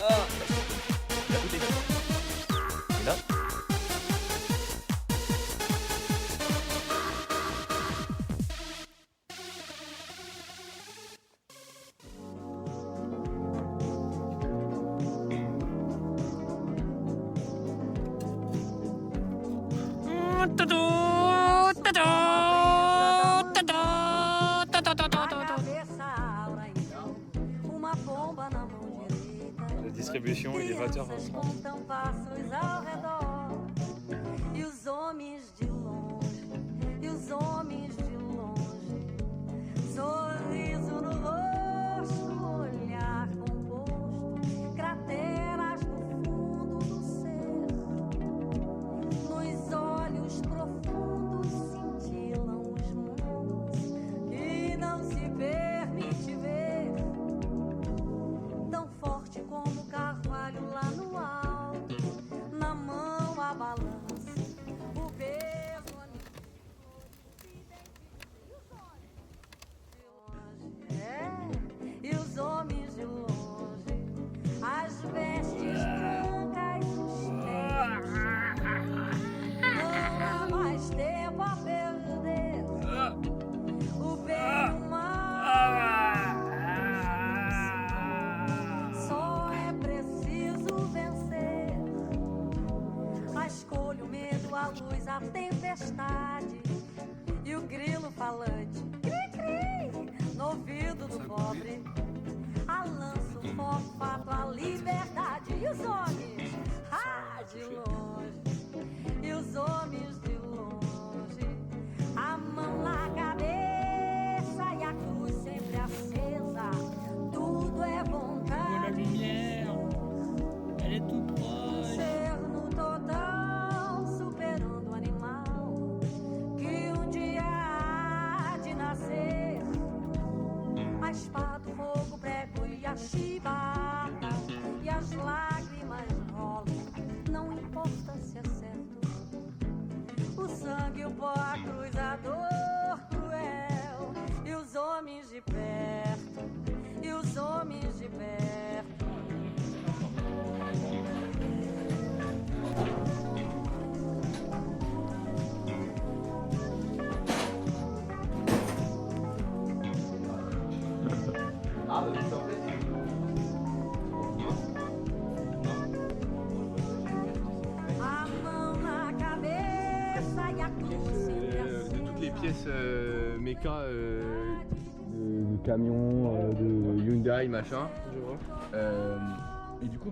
Ah. Il a goûté. Et là. La distribution, il est 20h. E os homens de longe, e os homens de longe, sorriso no rosto, olhar composto, crateras no fundo do ser, nos olhos profundos cintilam os mundos que não se permite ver, tão forte como o carvalho lá no alto, na mão a balança. E os homens de longe, as vestes brancas, os pés. Não há mais tempo a perder. O bem e o mal. Só é preciso vencer. A escolha, o medo, a luz, a tempestade e o grilo falante. No ouvido do pobre, a lança, o forfato, a liberdade. E os homens, de longe, e os homens de longe, a mão na cabeça e a cruz sempre acesa. Tudo é vontade. Elle est toute proche. Ser no total, superando o animal que um dia há de nascer. A espada, o fogo, o prego e a chibata, e as lágrimas rolam, não importa se é certo. O sangue, o pó, a cruz, a dor cruel, e os homens de perto, e os homens de perto. A mão na cabeça e a cruz sempre De toutes les acesa. pièces méca de camions, de Hyundai, machin. Je vois. Et du coup.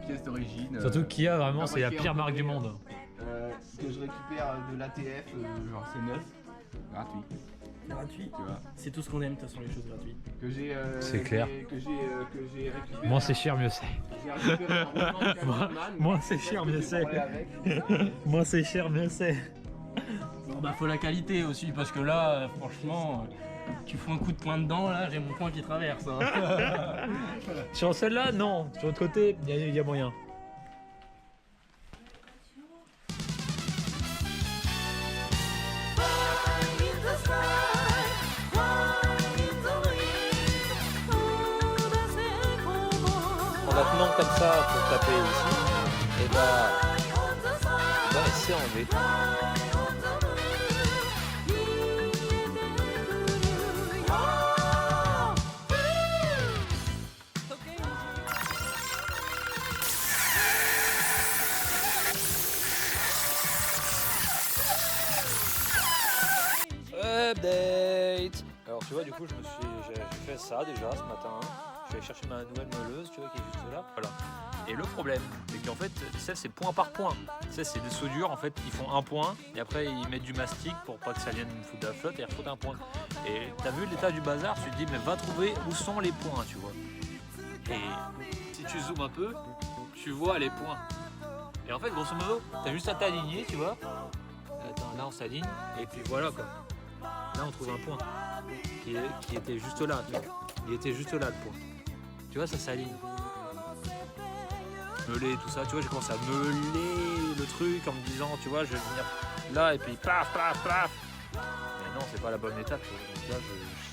Pièces d'origine. Surtout Kia, vraiment, c'est la fabriquées pire en marque du Corée, monde. Que je récupère de l'ATF, genre c'est neuf, gratuit. Gratuit. Tu vois. C'est tout ce qu'on aime, de toute façon, les choses gratuites. Que j'ai. C'est clair. Que j'ai récupéré. Moins c'est cher, mieux c'est. J'ai récupéré en roulant de Cameroun, Moins c'est cher, mieux c'est. avec. Moins c'est cher, mieux c'est. Bon, bah, faut la qualité aussi, parce que là, franchement, tu fous un coup de poing dedans, là, j'ai mon poing qui traverse. Hein. Sur celle-là, non. Sur l'autre côté, il y a moyen. En la tenant comme ça pour taper ici, et bah c'est enlevé. Update. Alors tu vois, du coup j'ai fait ça déjà ce matin. Je suis allé chercher ma nouvelle meuleuse, tu vois, qui est juste là. Voilà. Et le problème, c'est qu'en fait, ça c'est point par point. Ça c'est des soudures, en fait, ils font un point et après ils mettent du mastic pour pas que ça vienne foutre de la flotte et ils refoutent un point. Et t'as vu l'état du bazar, tu te dis mais va trouver où sont les points, tu vois. Et si tu zoomes un peu, tu vois les points. Et en fait, grosso modo, t'as juste à t'aligner, tu vois. Attends, là on s'aligne et puis voilà quoi. Là on trouve un point qui était juste là, tu vois. Il était juste là le point. Tu vois, ça s'aligne. Meuler tout ça, tu vois, j'ai commencé à meuler le truc en me disant, tu vois, je vais venir là et puis paf, paf, paf. Mais non, c'est pas la bonne étape, tu vois. Donc là,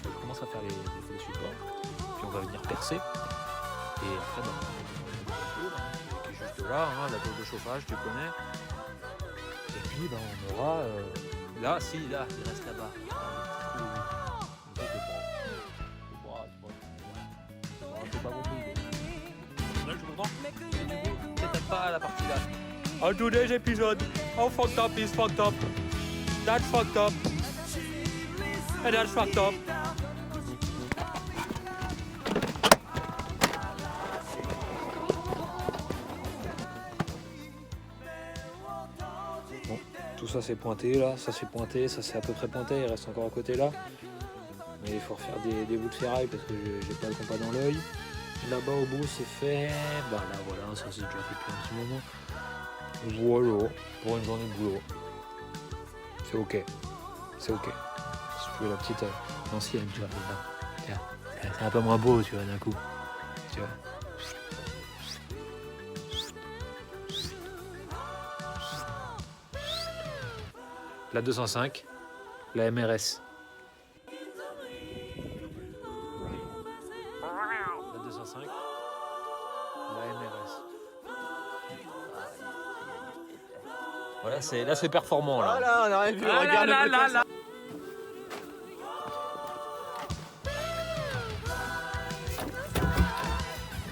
je commence commence à faire les supports, puis on va venir percer. Et après, qui est juste là, hein, la tour de chauffage, tu connais. Et puis on aura là, il reste là-bas. Pas compris. Là, je suis content. Et du coup, peut-être pas à la partie là. On today's episode, how fucked up is fucked up. That's fucked up. And that's fucked up. Bon, tout ça c'est pointé là, ça c'est pointé, ça c'est à peu près pointé, il reste encore à côté là. Mais il faut refaire des bouts de ferraille parce que j'ai pas le compas dans l'œil. Là-bas au bout c'est fait. Bah là voilà, ça c'est déjà fait depuis un petit moment. Voilà, pour une journée de boulot. C'est ok. C'est ok. Si tu veux la petite ancienne, tu vois, là. C'est un peu moins beau, tu vois, d'un coup. Tu vois. La 205, la MRS. La 205, la MRS. Voilà, là c'est performant là. Voilà, on a rien vu, regarde le moteur.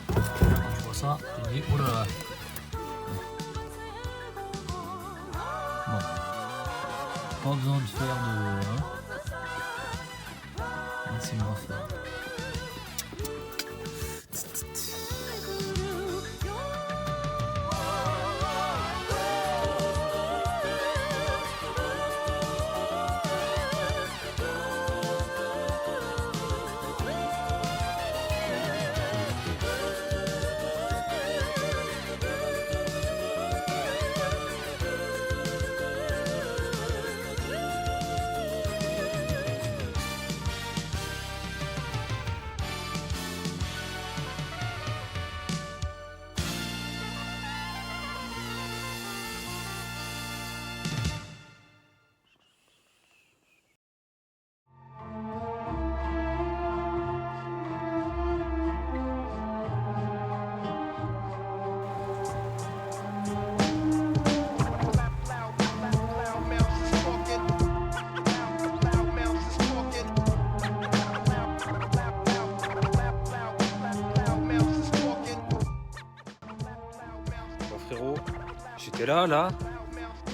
Quand tu vois ça, tu te dis oh là là. Bon. Pas besoin de faire de. Laissez-moi faire. J'étais là,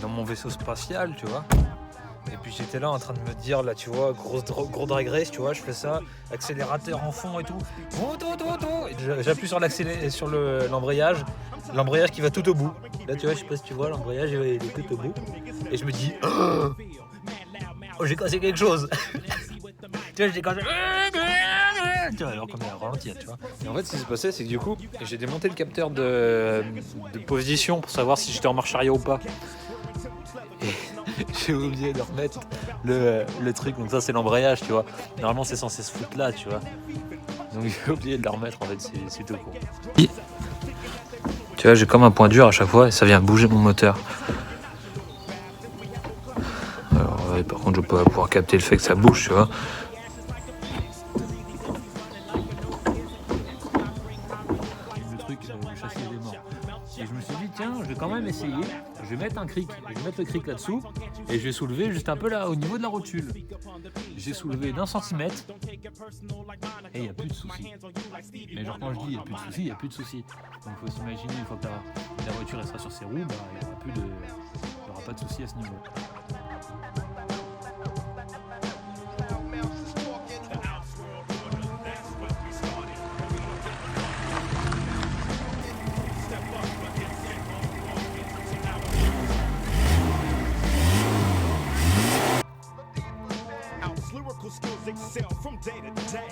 dans mon vaisseau spatial, tu vois. Et puis j'étais là en train de me dire, là, tu vois, gros drag race, tu vois, je fais ça, accélérateur en fond et tout. Et j'appuie sur l'embrayage, l'embrayage qui va tout au bout. Là, tu vois, je sais pas si tu vois, l'embrayage il est tout au bout. Et je me dis, oh, j'ai cassé quelque chose. Tu vois, j'ai cassé. Tu vois, alors qu'on est à ralentir, tu vois. Et en fait, ce qui s'est passé, c'est que du coup, j'ai démonté le capteur de position pour savoir si j'étais en marche arrière ou pas. Et j'ai oublié de remettre le truc, donc ça c'est l'embrayage, tu vois. Normalement, c'est censé se foutre là, tu vois. Donc j'ai oublié de le remettre, en fait, c'est tout con. Tu vois, j'ai comme un point dur à chaque fois et ça vient bouger mon moteur. Alors, ouais, par contre, je vais pas pouvoir capter le fait que ça bouge, tu vois. Et je me suis dit, tiens, je vais quand même essayer, je vais mettre un cric, je vais mettre le cric là-dessous et je vais soulever juste un peu là au niveau de la rotule. J'ai soulevé d'1 centimètre et il n'y a plus de soucis. Mais genre quand je dis il n'y a plus de soucis, il n'y a plus de soucis. Donc il faut s'imaginer, une fois que la voiture elle sera sur ses roues, bah, il n'y aura pas de soucis à ce niveau. Skills excel from day to day.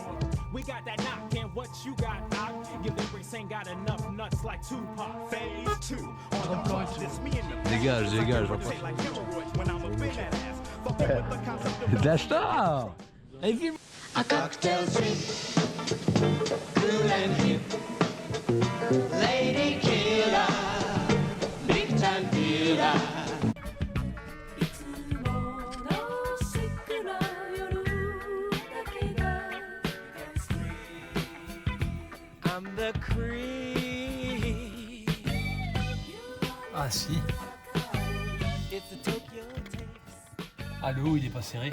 We got that knock and what you got, knock. Your lyrics ain't got enough nuts like Tupac. Phase 2. Dégage, lâche-toi. A cocktail trip, cool and hip, lady killer, big time dealer. I'm the creep. Ah si. It's a Tokyo taste. Ah le haut il est pas serré.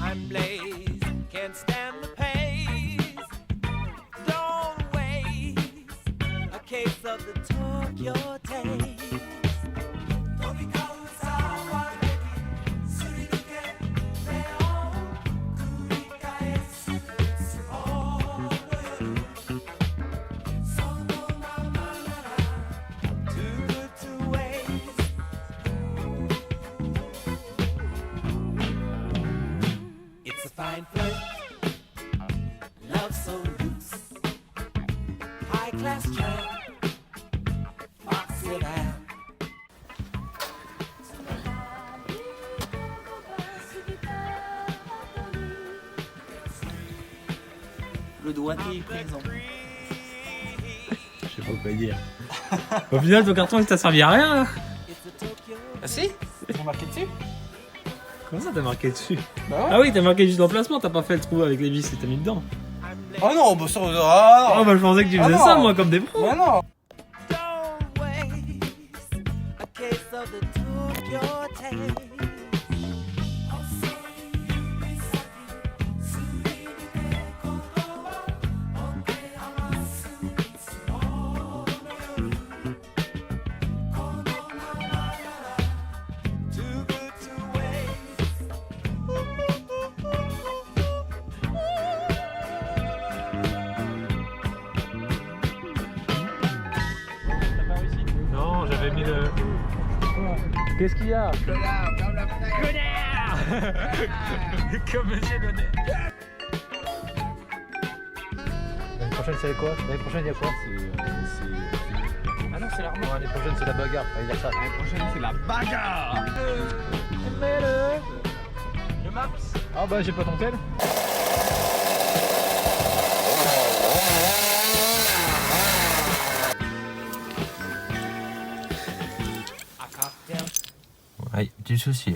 I'm Blaze, can't stand the pace. Don't waste a case of the Tokyo taste. Too good to waste. It's a fine flirt, love so loose, high class charm, fox with am. Le doigté est présent. Je sais pas quoi dire. Au final ton carton il t'a servi à rien là. Ah si? Ils ont marqué dessus? Comment ça t'as marqué dessus? Bah ouais. Ah oui t'as marqué juste l'emplacement, t'as pas fait le trou avec les vis et t'as mis dedans. Oh non, bah ça. Ah Oh bah je pensais que tu faisais Ah non. ça moi comme des pros. non! Non! Don't waste a case of the Tokyo taste. Too good to waste. Non j'avais mis le... Qu'est-ce qu'il y a? Connard, ferme la fenêtre. Comme monsieur Launay. L'année prochaine c'est quoi? L'année prochaine il y a quoi? Ah non, c'est l'armure. L'année prochaine c'est la bagarre, il y a ça. L'année prochaine, c'est la bagarre. Le maps. Ah bah j'ai pas ton tel. A cocktail. Ouais, petit souci.